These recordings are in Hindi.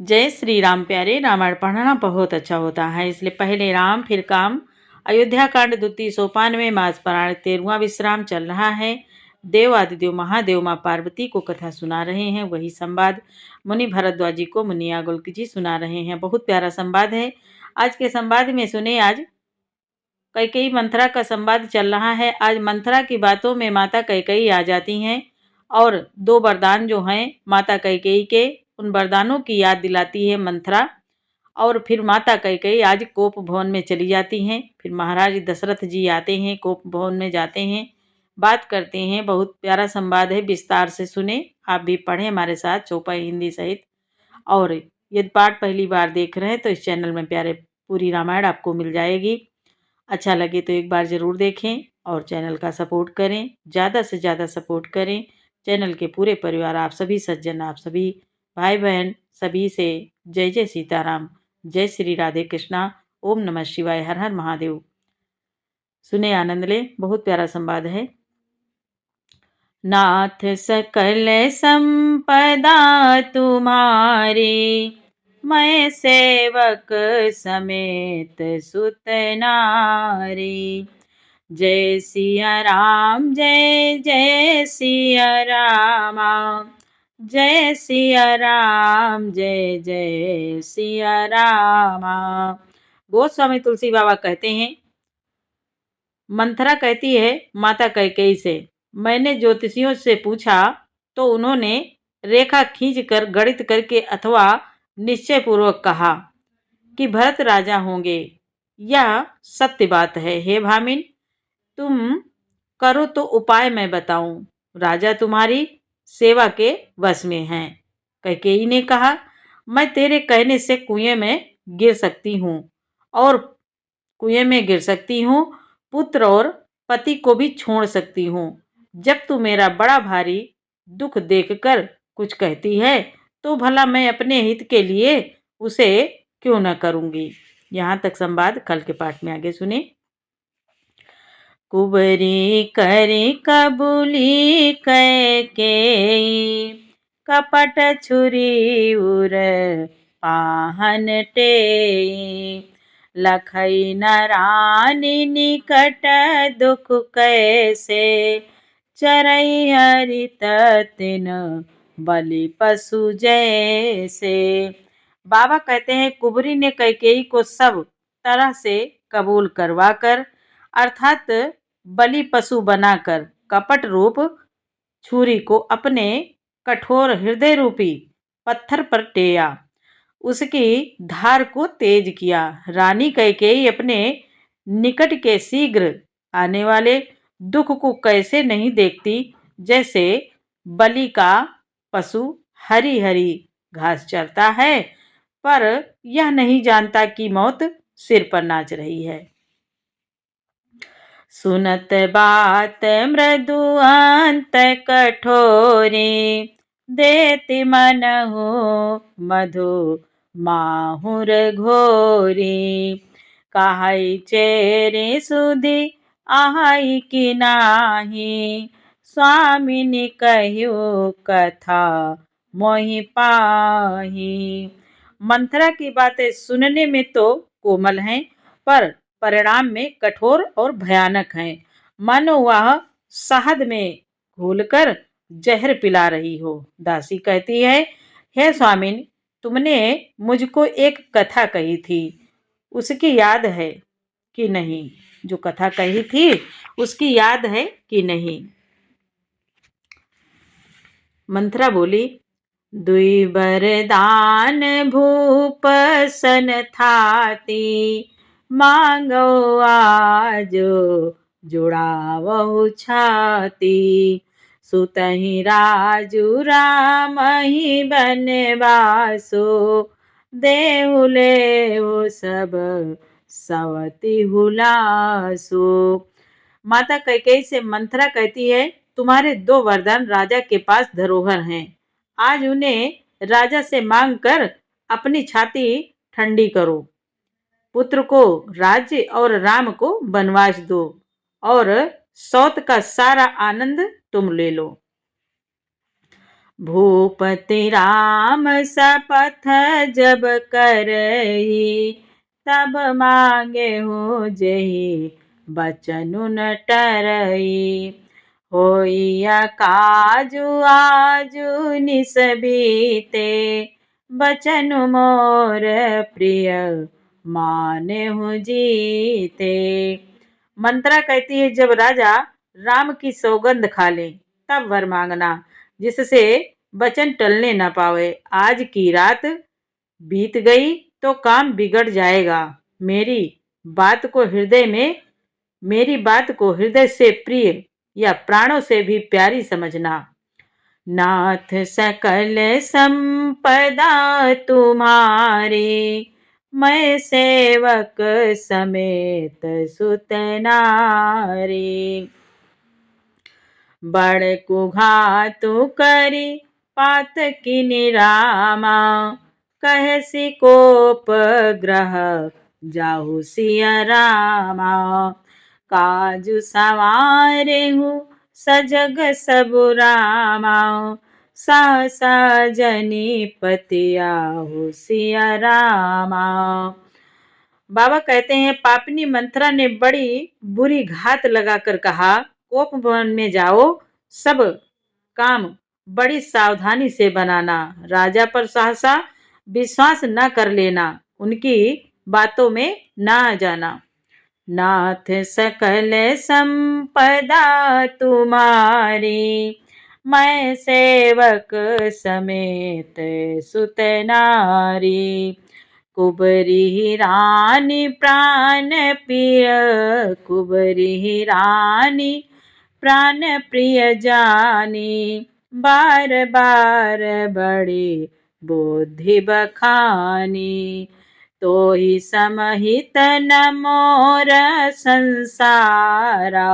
जय श्री राम प्यारे। रामायण पढ़ना बहुत अच्छा होता है, इसलिए पहले राम फिर काम। अयोध्या कांड द्वितीय सोपान में मास पुराण 13वां विश्राम चल रहा है। देव आदिदेव महादेव माँ पार्वती को कथा सुना रहे हैं। वही संवाद मुनि भरद्वाज जी को मुनि याज्ञवल्क्य जी सुना रहे हैं। बहुत प्यारा संवाद है। आज के संवाद में सुने। आज कैकेयी मंथरा का संवाद चल रहा है। आज मंथरा की बातों में माता कैकेयी आ जाती हैं और दो वरदान जो हैं माता कैकेयी के, उन वरदानों की याद दिलाती है मंथरा। और फिर माता कैकेयी आज कोप भवन में चली जाती हैं। फिर महाराज दशरथ जी आते हैं, कोप भवन में जाते हैं, बात करते हैं। बहुत प्यारा संवाद है, विस्तार से सुने। आप भी पढ़ें हमारे साथ चौपाई हिंदी सहित। और यदि पाठ पहली बार देख रहे हैं तो इस चैनल में प्यारे पूरी रामायण आपको मिल जाएगी। अच्छा लगे तो एक बार ज़रूर देखें और चैनल का सपोर्ट करें, ज़्यादा से ज़्यादा सपोर्ट करें। चैनल के पूरे परिवार, आप सभी सज्जन, आप सभी भाई बहन, सभी से जय जय सीताराम, जय श्री राधे कृष्णा, ओम नमः शिवाय, हर हर महादेव। सुने, आनंद लें। बहुत प्यारा संवाद है। नाथ सकल संपदा तुम्हारी, मैं सेवक समेत सुत नारी। जय सिया राम, जय जय सिया रामा, जय सिया राम, जय जय सिया रामा। गोस्वामी तुलसी बाबा कहते हैं, मंथरा कहती है माता कैकेयी से, मैंने ज्योतिषियों से पूछा तो उन्होंने रेखा खींचकर, गणित करके अथवा निश्चय पूर्वक कहा कि भरत राजा होंगे। यह सत्य बात है। हे भामिन, तुम करो तो उपाय मैं बताऊं। राजा तुम्हारी सेवा के वश में हैं। कैकेयी ने कहा, मैं तेरे कहने से कुएं में गिर सकती हूँ और कुएं में गिर सकती हूँ, पुत्र और पति को भी छोड़ सकती हूँ। जब तू मेरा बड़ा भारी दुख देखकर कुछ कहती है तो भला मैं अपने हित के लिए उसे क्यों न करूँगी। यहाँ तक संवाद। कल के पाठ में आगे सुने। कुबरी करी कबूली कैकेयी, कपट छुरी उर पाहन टेई। लखई नरानी निकट दुख कैसे, चरई हरित तिन बलि पशु जैसे। बाबा कहते हैं, कुबरी ने कैकेयी को सब तरह से कबूल करवाकर, अर्थात बलि पशु बनाकर, कपट रूप छुरी को अपने कठोर हृदय रूपी पत्थर पर टेया, उसकी धार को तेज किया। रानी कैकेयी अपने निकट के शीघ्र आने वाले दुख को कैसे नहीं देखती, जैसे बलि का पशु हरी हरी घास चरता है पर यह नहीं जानता कि मौत सिर पर नाच रही है। सुनत बात मृदु अंत कठोरी, देति मनहु मधु माहुर घोरी। कहई चेरी सुधि आहाई कि नाही, स्वामिनी कहियो कथा मोहि पाही। मंथरा की बातें सुनने में तो कोमल हैं, पर परिणाम में कठोर और भयानक हैं। मानो वह शहद में घोलकर जहर पिला रही हो। दासी कहती है, हे स्वामिन, तुमने मुझको एक कथा कही थी, उसकी याद है कि नहीं? जो कथा कही थी उसकी याद है कि नहीं? मंथरा बोली, दुई वरदान भूप सन थाती, मांगो आजो जुड़ावहु छाती। सुतहि राजू रामहि बनवासो, देहु लेहु सब सवति हुलासो। माता कैकेयी से मंथरा कहती है, तुम्हारे दो वरदान राजा के पास धरोहर हैं। आज उन्हें राजा से मांग कर अपनी छाती ठंडी करो। पुत्र को राज्य और राम को वनवास दो और सौत का सारा आनंद तुम ले लो। भूपति राम शपथ जब करई, तब मांगे हो जेहि बचनु न टरई। होइया काजु आजु निस बीते, बचनु मोर प्रिय माने हूँ जीते। मंत्रा कहती है, जब राजा राम की सौगंध खा ले तब वर मांगना, जिससे वचन टलने न पावे। आज की रात बीत गई तो काम बिगड़ जाएगा। मेरी बात को हृदय में मेरी बात को हृदय से प्रिय या प्राणों से भी प्यारी समझना। नाथ सकल संपदा तुम्हारी, मैं सेवक समेत सुत नारी। बड़ कुघातु करी पातकी रामा, कहसी कोप ग्रह जाहु सिया रामा। काजु संवारे हूँ सजग सब रामा, सहसा जनी पतिया हो सिया रामा। बाबा कहते हैं, पापनी मंथरा ने बड़ी बुरी घात लगाकर कहा, कोप भवन में जाओ, सब काम बड़ी सावधानी से बनाना, राजा पर सहसा विश्वास न कर लेना, उनकी बातों में न आ जाना। नाथ सकल संपदा तुम्हारी, मैं सेवक समेत सुत नारी। कुबरी रानी प्राण प्रिय, कुबरी रानी प्राण प्रिय जानी, बार बार बड़ी बुद्धि बखानी। तो ही समहित न मोर संसारा,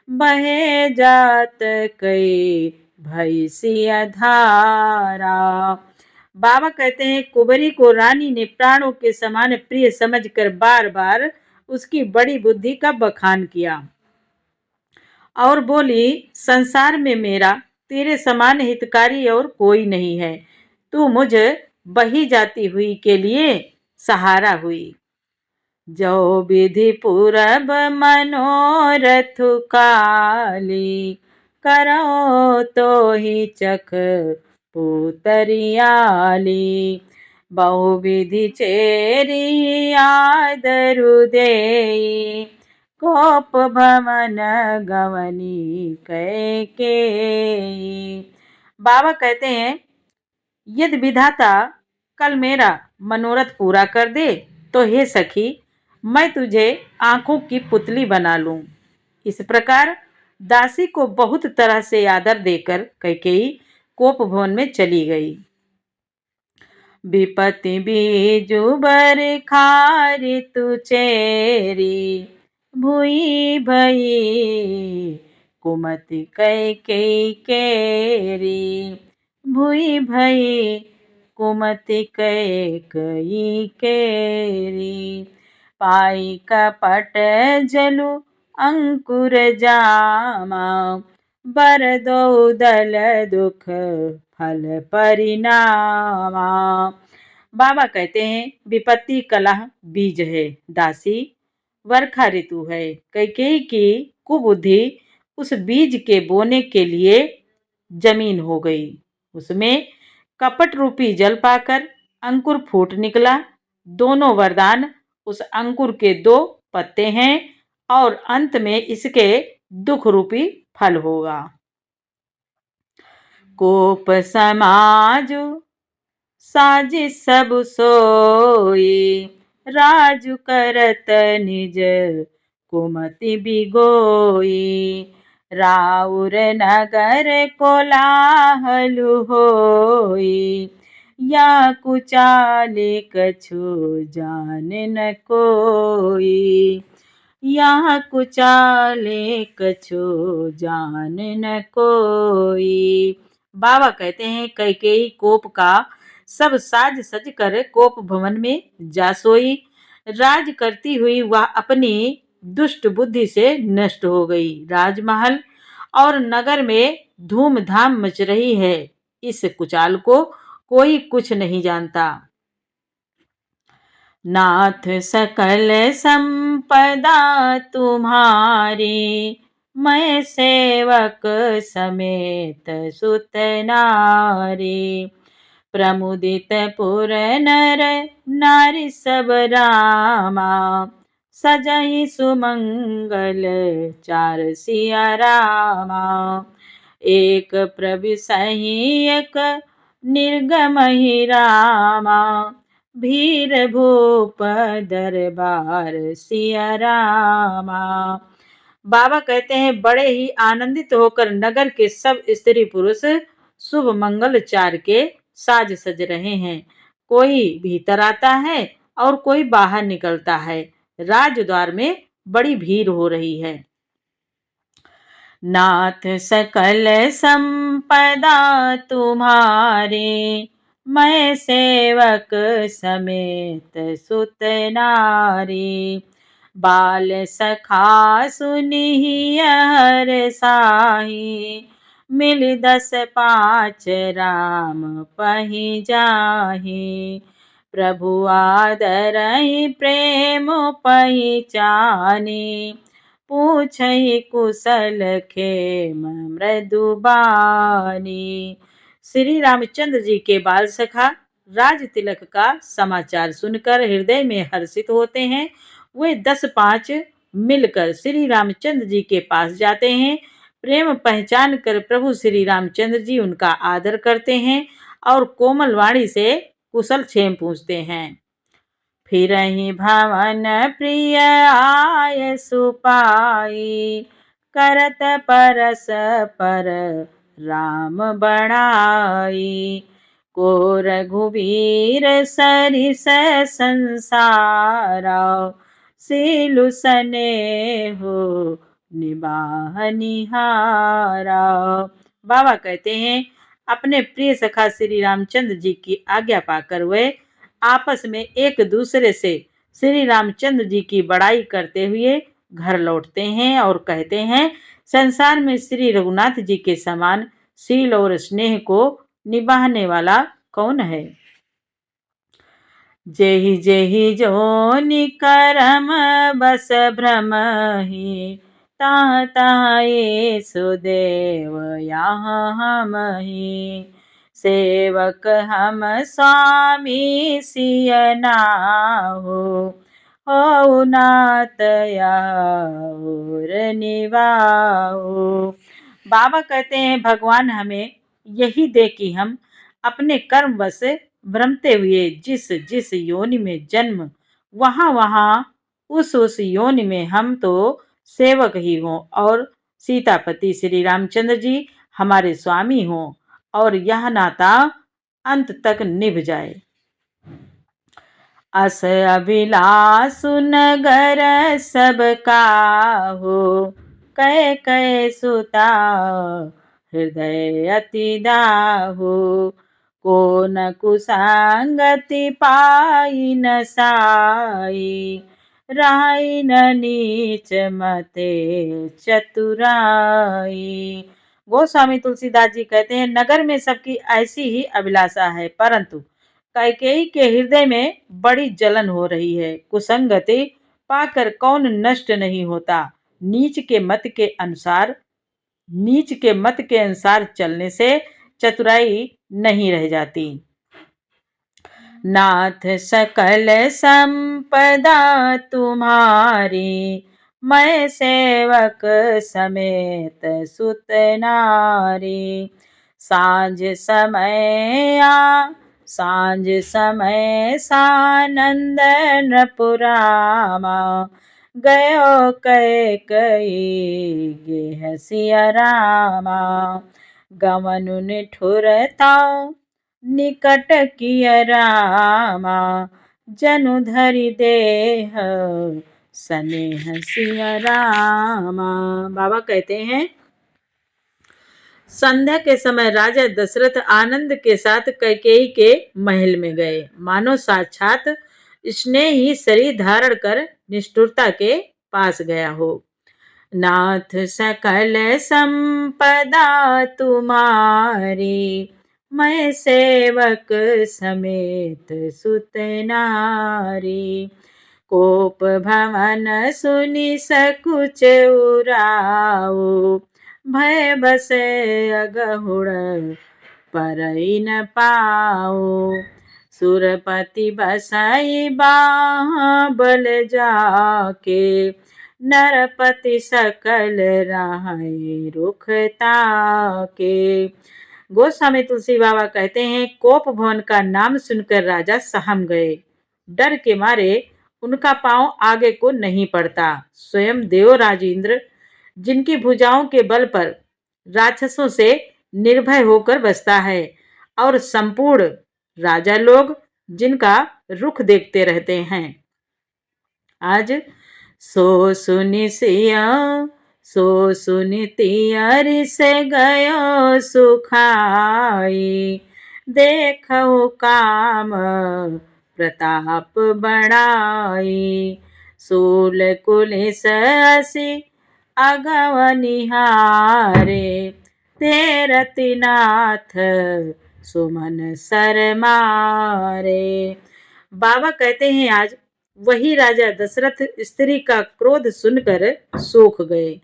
बहे जात कई भैसिया धारा। बाबा कहते हैं, कुबरी को रानी ने प्राणों के समान प्रिय समझकर बार बार उसकी बड़ी बुद्धि का बखान किया और बोली, संसार में मेरा तेरे समान हितकारी और कोई नहीं है। तू मुझ बही जाती हुई के लिए सहारा हुई। जो विधि पूरब मनोरथ काली, करो तो ही चख पुतरियाली। बहुविधि चेरी आदरु देई, कोप भवन गवनी कैकेयी। बाबा कहते हैं, यदि विधाता कल मेरा मनोरथ पूरा कर दे तो हे सखी, मैं तुझे आंखों की पुतली बना लूं। इस प्रकार दासी को बहुत तरह से आदर देकर कैकेयी कोप भवन में चली गई। विपत्ति बीजु बर खारी तु चेरी, भुई भई कुमति कैकेयी केरी। भुई भई कुमति कैकेयी केरी। पाई कपट जलु अंकुर जामा, बर दो दल दुख फल परिणामा। बाबा कहते हैं, विपत्ति कलह बीज है, दासी वर्षा ऋतु है। कैकेयी की कुबुद्धि उस बीज के बोने के लिए जमीन हो गई। उसमें कपट रूपी जल पाकर अंकुर फूट निकला। दोनों वरदान उस अंकुर के दो पत्ते हैं और अंत में इसके दुख रूपी फल होगा। कोप समाजु साजी सब सोई, राजु करत निज कुमति बिगोई। राउर नगर कोलाहलु होई, या कुचाले कछु जान न कोई। यहाँ कुचाले कछु जान न कोई। बाबा कहते हैं, कैकेयी कोप का सब साज सज कर कोप भवन में जा सोई। राज करती हुई वह अपनी दुष्ट बुद्धि से नष्ट हो गई। राजमहल और नगर में धूमधाम मच रही है। इस कुचाल को कोई कुछ नहीं जानता। नाथ सकल संपदा तुम्हारी, मैं सेवक समेत सुत नारी। प्रमुदित पुर नर नारी सब रामा, सजहि सुमंगल चार सिया रामा। एक प्रविशहि एक निर्गम ही रामा, भीर भूप दरबार सिया रामा। बाबा कहते हैं, बड़े ही आनंदित होकर नगर के सब स्त्री पुरुष शुभ मंगलचार के साज सज रहे हैं। कोई भीतर आता है और कोई बाहर निकलता है। राजद्वार में बड़ी भीड़ हो रही है। नाथ सकल संपदा तुम्हारी, मैं सेवक समेत सुत नारी। बाल सखा सुनिहि हर साही, मिल 10 5 राम पहि जाहि। प्रभु आदरहि प्रेम पहिचानी, पूछहि कुशल खेम मृदुबानी। श्री रामचंद्र जी के बाल सखा राज तिलक का समाचार सुनकर हृदय में हर्षित होते हैं। वे 10 5 मिलकर श्री रामचंद्र जी के पास जाते हैं। प्रेम पहचान कर प्रभु श्री रामचंद्र जी उनका आदर करते हैं और कोमल वाणी से कुशल क्षेम पूछते हैं। फिरहि भवन प्रिय आय सुपाई, करत परस पर राम बड़ाई। को रघुबीर सरिस संसारा, सीलु सनेहु निबाह निहारा। बाबा कहते हैं, अपने प्रिय सखा श्री रामचंद्र जी की आज्ञा पाकर वे आपस में एक दूसरे से श्री रामचंद्र जी की बड़ाई करते हुए घर लौटते हैं और कहते हैं, संसार में श्री रघुनाथ जी के समान शील और स्नेह को निभाने वाला कौन है। जेहि जेहि जोनि करम बस भ्रमहि, ताह ताह येसु देव यहाँ हमहि। सेवक हम स्वामी सिय नाहु, हो नाथ और निवाहु। बाबा कहते हैं, भगवान हमें यही दे कि हम अपने कर्म वश भ्रमते हुए जिस जिस योनि में जन्म, वहाँ वहाँ उस योनि में हम तो सेवक ही हों और सीतापति श्री रामचंद्र जी हमारे स्वामी हों और यह नाता अंत तक निभ जाए। अस अभिलाषु नगर सब काहू, कै कै सुता हृदय अति दाहू। को न कुसंगति पाई न साई, राई न नीच मते चतुराई। गोस्वामी तुलसीदास जी कहते हैं, नगर में सबकी ऐसी ही अभिलाषा है, परंतु कैकेयी के हृदय में बड़ी जलन हो रही है। कुसंगति पाकर कौन नष्ट नहीं होता। नीच के मत के अनुसार चलने से चतुराई नहीं रह जाती। नाथ सकल संपदा तुम्हारी, मैं सेवक समेत सुत नारी। सांझ समय सानंद नपुरामा, गयो कैकेयी गेह सिया रामा। गमनु निठुरता निकट किय रामा, जनु धरि देह सनेह सिया रामा। बाबा कहते हैं, संध्या के समय राजा दशरथ आनंद के साथ कैकेयी के महल में गए, मानो साक्षात स्नेह ही शरीर धारण कर निष्ठुरता के पास गया हो। नाथ सकल संपदा तुम्हारी, मैं सेवक समेत सुत नारी। कोप भवन सुनि सकुच उराऊ, भय बसे अगहुड़ परई न पाऊ। सुरपति बसाई बाबल जाके, नरपति सकल राहे रुख ताके। गोस्वामी तुलसी बाबा कहते हैं, कोप भवन का नाम सुनकर राजा सहम गए। डर के मारे उनका पांव आगे को नहीं पड़ता। स्वयं देवराज इंद्र, जिनकी भुजाओं के बल पर राक्षसों से निर्भय होकर बसता है, और संपूर्ण राजा लोग जिनका रुख देखते रहते हैं, आज सो सुनि सिया सो सुनि तियरि से गयो सुखाई। देखो काम प्रताप बढ़ाई, सूल कुलिस असि अगव निहारे। ते रतिनाथ सुमन सर मारे। बाबा कहते हैं, आज वही राजा दशरथ स्त्री का क्रोध सुनकर सूख गए।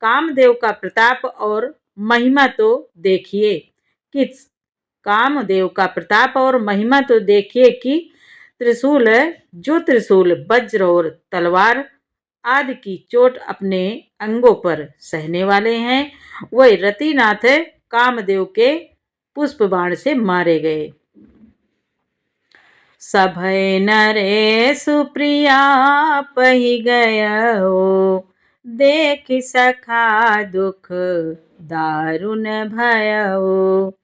कामदेव का प्रताप और महिमा तो देखिए कि कामदेव का प्रताप और महिमा तो देखिए कि त्रिशूल, जो त्रिशूल, वज्र और तलवार आदि की चोट अपने अंगों पर सहने वाले हैं, वही रतिनाथ कामदेव के पुष्प बाण से मारे गए। सभय नरे सुप्रिया पही गयो, देख सखा दुख दारुण भयो।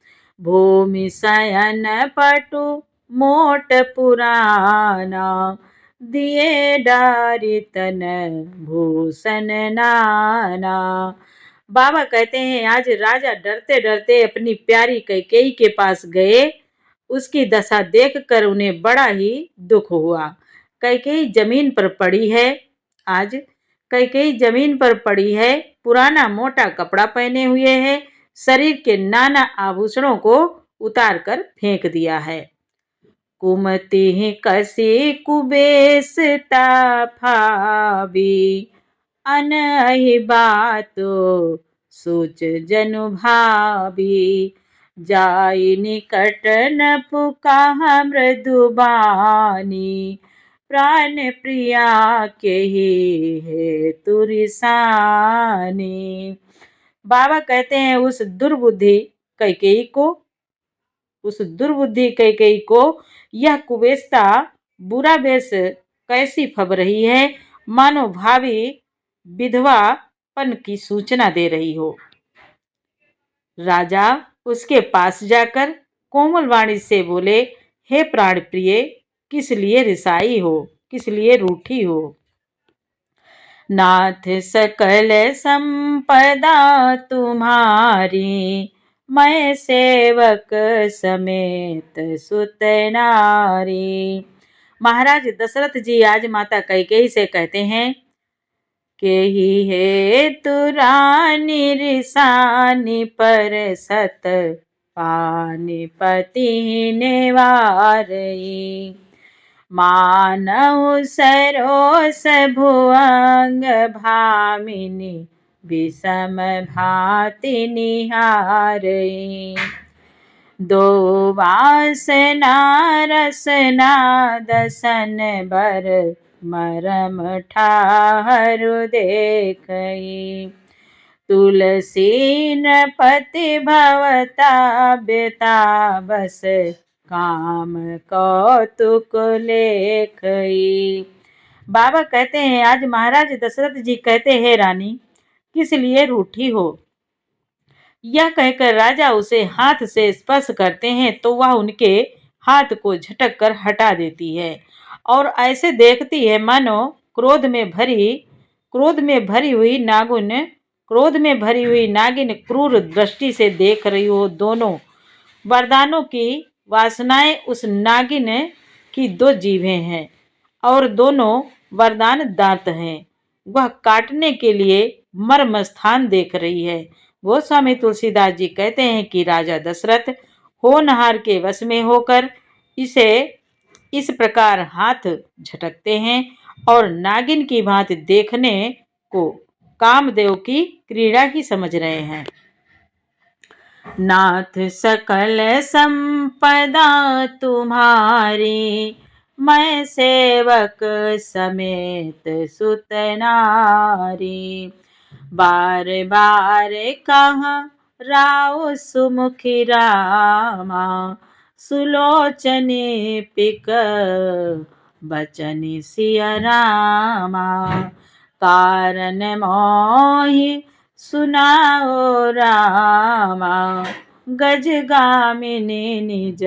भूमि शयन पटु मोट पुराना, दिए डारी तन भूषण नाना। बाबा कहते हैं, आज राजा डरते डरते अपनी प्यारी कैकेयी के पास गए। उसकी दशा देखकर उन्हें बड़ा ही दुख हुआ। कैकेयी जमीन पर पड़ी है। आज कैकेयी जमीन पर पड़ी है, पुराना मोटा कपड़ा पहने हुए है, शरीर के नाना आभूषणों को उतार कर फेंक दिया है। कुमति कसी कुबेश ताफाबी, अनहि बातो सोच जनु भावी। जाई निकट न पुकाहा मृदुबानी, प्राण प्रिया के ही है तुरिसानी। बाबा कहते हैं, उस दुर्बुद्धि कैकेयी को यह कुबेस्ता बुरा वेश कैसी फब रही है, मानो भावी विधवापन की सूचना दे रही हो। राजा उसके पास जाकर कोमल वाणी से बोले, हे प्राण प्रिय, किस लिए रिसाई हो, किस लिए रूठी हो। नाथ सकल संपदा तुम्हारी, मैं सेवक समेत सुत नारी। महाराज दशरथ जी आज माता कैकेयी से कहते हैं, केहि हेतु रानी रिसानी पर सत पानी पति नेवारई। मानव सरोस भुअंग भामिनी, विषम भाति निहारई। दो वासना रसना दसन बर, मरम ठाहरु देखई। तुलसी नृपति भवता बेता बस, काम कौतुक लेखई। बाबा कहते हैं, आज महाराज दशरथ जी कहते हैं, रानी किस लिए रूठी हो। यह कहकर राजा उसे हाथ से स्पर्श करते हैं तो वह उनके हाथ को झटक कर हटा देती है और ऐसे देखती है मानो क्रोध में भरी हुई नागिन क्रूर दृष्टि से देख रही हो। दोनों वरदानों की वासनाएं उस नागिन की दो जीभें हैं और दोनों वरदान दांत हैं। वह काटने के लिए मर्म स्थान देख रही है। गोस्वामी तुलसीदास जी कहते हैं कि राजा दशरथ होनहार के वश में होकर इसे इस प्रकार हाथ झटकते हैं और नागिन की भांति देखने को कामदेव की क्रीड़ा ही समझ रहे हैं। नाथ सकल संपदा तुम्हारी, मैं सेवक समेत सुत नारी। बार बार कहा राव सुमुखी रामा, सुलोचनी पिक बचन सिया रामा। कारण मोहि सुनाओ रामा, गजगामिनी निज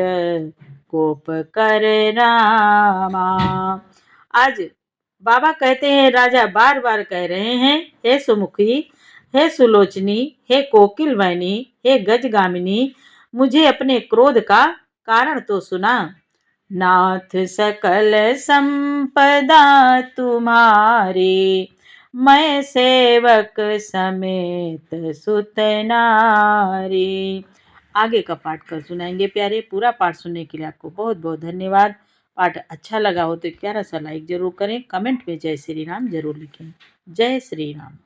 कोप कर रामा। आज बाबा कहते हैं, राजा बार बार कह रहे हैं, हे सुमुखी, हे सुलोचनी, हे कोकिल वाहिनी, हे गजगामिनी, मुझे अपने क्रोध का कारण तो सुना। नाथ सकल संपदा तुम्हारी, मैं सेवक समेत सुत नारी। आगे का पाठ कर सुनाएंगे प्यारे। पूरा पाठ सुनने के लिए आपको बहुत बहुत धन्यवाद। पाठ अच्छा लगा हो तो प्यारा सा लाइक जरूर करें, कमेंट में जय श्री राम जरूर लिखें। जय श्री राम।